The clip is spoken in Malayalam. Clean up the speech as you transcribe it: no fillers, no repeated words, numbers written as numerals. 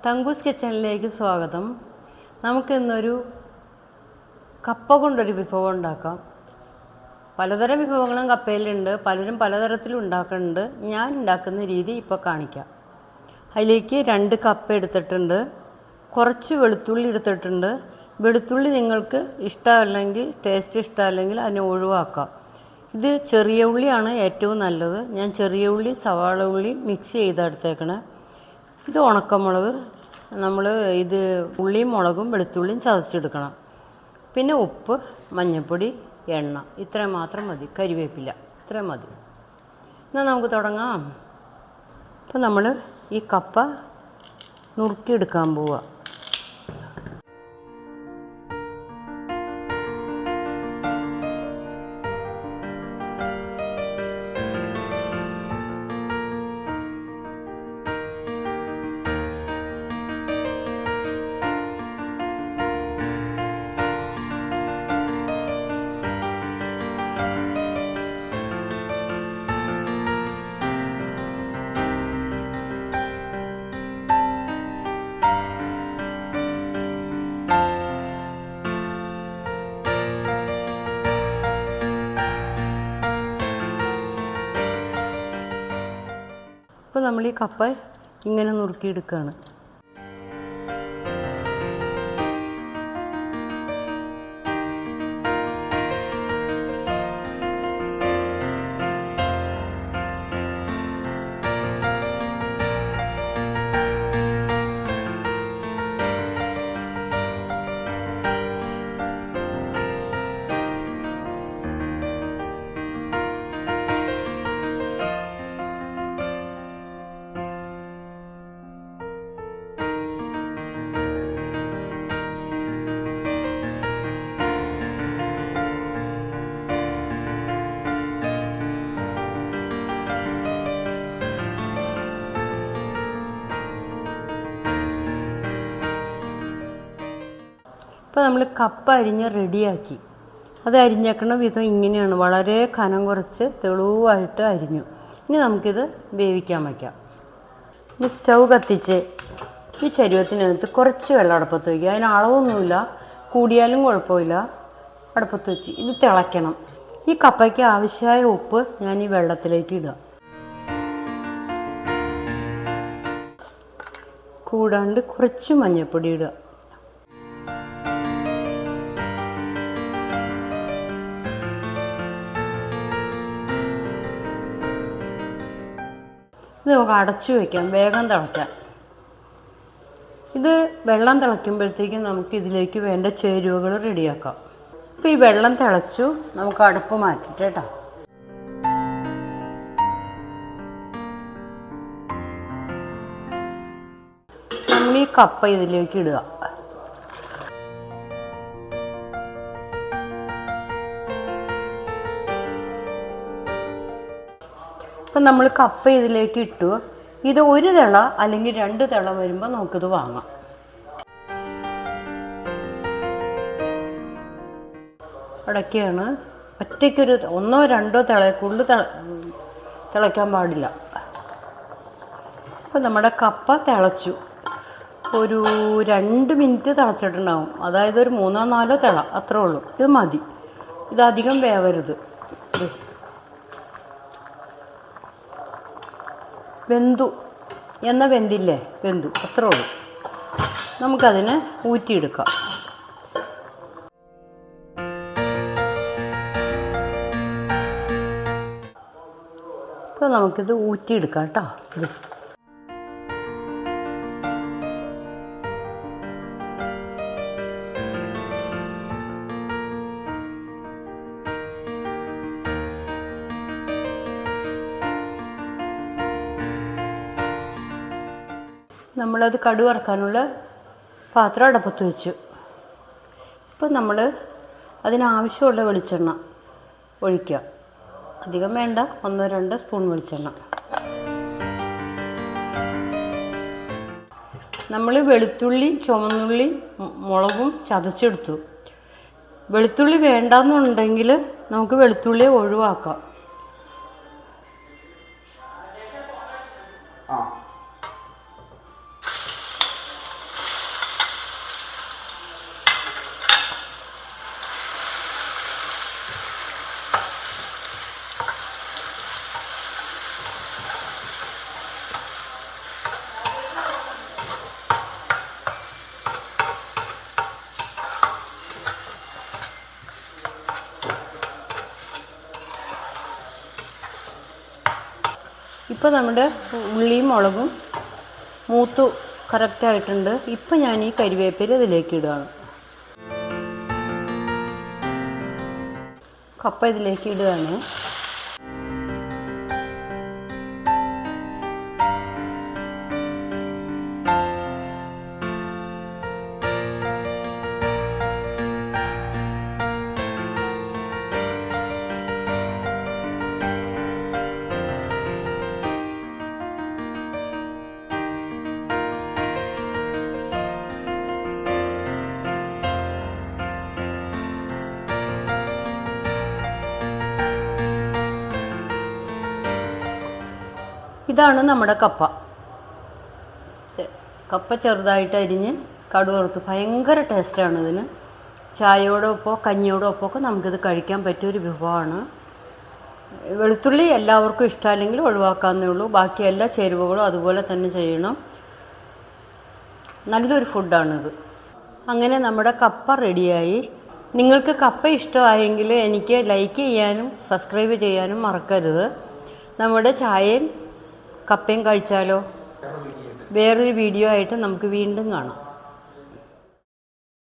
തങ്കൂസ് കിച്ചണിലേക്ക് സ്വാഗതം. നമുക്കിന്നൊരു കപ്പ കൊണ്ടൊരു വിഭവം ഉണ്ടാക്കാം. പലതരം വിഭവങ്ങളും കപ്പയിലുണ്ട്, പലരും പലതരത്തിലും ഉണ്ടാക്കുന്നുണ്ട്. ഞാൻ ഉണ്ടാക്കുന്ന രീതി ഇപ്പോൾ കാണിക്കാം. അതിലേക്ക് 2 കപ്പ എടുത്തിട്ടുണ്ട്, കുറച്ച് വെളുത്തുള്ളി എടുത്തിട്ടുണ്ട്. വെളുത്തുള്ളി നിങ്ങൾക്ക് ഇഷ്ടമല്ലെങ്കിൽ, ടേസ്റ്റ് ഇഷ്ടമല്ലെങ്കിൽ അതിനെ ഒഴിവാക്കാം. ഇത് ചെറിയ ഉള്ളിയാണ് ഏറ്റവും നല്ലത്. ഞാൻ ചെറിയ ഉള്ളി സവാള ഉള്ളി മിക്സ് ചെയ്തെടുത്തേക്കണേ. ഇത് ഉണക്കമുളക്, നമ്മൾ ഇത് ഉള്ളിയും മുളകും വെളുത്തുള്ളിയും ചതച്ചെടുക്കണം. പിന്നെ ഉപ്പ്, മഞ്ഞൾപ്പൊടി, എണ്ണ, ഇത്രയും മാത്രം മതി. കരിവേപ്പില, ഇത്രയും മതി. എന്നാൽ നമുക്ക് തുടങ്ങാം. അപ്പോൾ നമ്മൾ ഈ കപ്പ നുറുക്കിയെടുക്കാൻ പോവുക. ഇപ്പോൾ നമ്മൾ ഈ കപ്പ ഇങ്ങനെ നുറുക്കിയെടുക്കുകയാണ്. ഇപ്പോൾ നമ്മൾ കപ്പ അരിഞ്ഞ് റെഡിയാക്കി. അത് അരിഞ്ഞേക്കണ വിധം ഇങ്ങനെയാണ്, വളരെ കനം കുറച്ച് തെളിവായിട്ട് അരിഞ്ഞു. ഇനി നമുക്കിത് വേവിക്കാൻ വയ്ക്കാം. ഇനി സ്റ്റൗ കത്തിച്ച് ഈ ചരുവത്തിനകത്ത് കുറച്ച് വെള്ളം അടുപ്പത്ത് വയ്ക്കുക. അതിന് അളവൊന്നുമില്ല, കൂടിയാലും കുഴപ്പമില്ല. അടുപ്പത്ത് വെച്ച് ഇത് തിളയ്ക്കണം. ഈ കപ്പയ്ക്ക് ആവശ്യമായ ഉപ്പ് ഞാൻ ഈ വെള്ളത്തിലേക്ക് ഇടുക. കൂടാണ്ട് കുറച്ച് മഞ്ഞൾപ്പൊടി ഇടുക. ഇത് നമുക്ക് അടച്ചു വയ്ക്കാം, വേഗം തിളയ്ക്കാം. ഇത് വെള്ളം തിളയ്ക്കുമ്പോഴത്തേക്കും നമുക്ക് ഇതിലേക്ക് വേണ്ട ചേരുവകൾ റെഡിയാക്കാം. ഇപ്പോൾ ഈ വെള്ളം തിളച്ചു, നമുക്ക് അടുപ്പ് മാറ്റിട്ട് കേട്ടോ. നമ്മൾ ഈ കപ്പ ഇതിലേക്ക് ഇടുക. അപ്പം നമ്മൾ കപ്പ ഇതിലേക്ക് ഇട്ടു. ഇത് 1 തിള അല്ലെങ്കിൽ 2 തിള വരുമ്പോൾ നമുക്കിത് വാങ്ങാം. അടയ്ക്കാണ്. ഒറ്റയ്ക്കൊരു 1 2 തിളക്കുള്ളിൽ തിളയ്ക്കാൻ പാടില്ല. അപ്പം നമ്മുടെ കപ്പ തിളച്ചു. ഒരു 2 മിനിറ്റ് തിളച്ചിട്ടുണ്ടാവും. അതായത് ഒരു 3 4 തിള, അത്രേ ഉള്ളൂ. ഇത് മതി. ഇതധികം വേവരുത്. വെന്തു എന്ന വെന്തില്ലേ, വെന്തു, അത്രേ ഉള്ളൂ. നമുക്കതിനെ ഊറ്റിയെടുക്കാം. ഇപ്പോൾ നമുക്കിത് ഊറ്റിയെടുക്കാം കേട്ടോ. നമ്മളത് കടുക് വറുക്കാനുള്ള പാത്രം അടുപ്പത്ത് വെച്ചു. ഇപ്പം നമ്മൾ അതിനാവശ്യമുള്ള വെളിച്ചെണ്ണ ഒഴിക്കുക. അധികം വേണ്ട, 1 2 സ്പൂൺ വെളിച്ചെണ്ണ. നമ്മൾ വെളുത്തുള്ളി, ചുവന്നുള്ളി, മുളകും ചതച്ചെടുത്തു. വെളുത്തുള്ളി വേണ്ടെന്നുണ്ടെങ്കിൽ നമുക്ക് വെളുത്തുള്ളി ഒഴിവാക്കാം. ഇപ്പോൾ നമ്മുടെ ഉള്ളിയും മുളകും മൂത്തു കറക്റ്റായിട്ടുണ്ട്. ഇപ്പം ഞാൻ ഈ കരിവേപ്പില ഇതിലേക്ക് ഇടുകയാണ്. കപ്പ ഇതിലേക്ക് ഇടുകയാണ്. ഇതാണ് നമ്മുടെ കപ്പ. കപ്പ ചെറുതായിട്ട് അരിഞ്ഞ് കടുക് വറുത്ത് ഭയങ്കര ടേസ്റ്റാണ് ഇതിന്. ചായയോടൊപ്പമോ കഞ്ഞിയോടൊപ്പമോ ഒക്കെ നമുക്കിത് കഴിക്കാൻ പറ്റിയൊരു വിഭവമാണ്. വെളുത്തുള്ളി എല്ലാവർക്കും ഇഷ്ടമല്ലെങ്കിൽ ഒഴിവാക്കാവുന്നേ ഉള്ളൂ. ബാക്കി എല്ലാ ചേരുവകളും അതുപോലെ തന്നെ ചെയ്യണം. നല്ലൊരു ഫുഡാണിത്. അങ്ങനെ നമ്മുടെ കപ്പ റെഡിയായി. നിങ്ങൾക്ക് കപ്പ ഇഷ്ടമായെങ്കിൽ എനിക്ക് ലൈക്ക് ചെയ്യാനും സബ്സ്ക്രൈബ് ചെയ്യാനും മറക്കരുത്. നമ്മുടെ ചായയും കപ്പയും കഴിച്ചാലോ. വേറൊരു വീഡിയോ ആയിട്ട് നമുക്ക് വീണ്ടും കാണാം.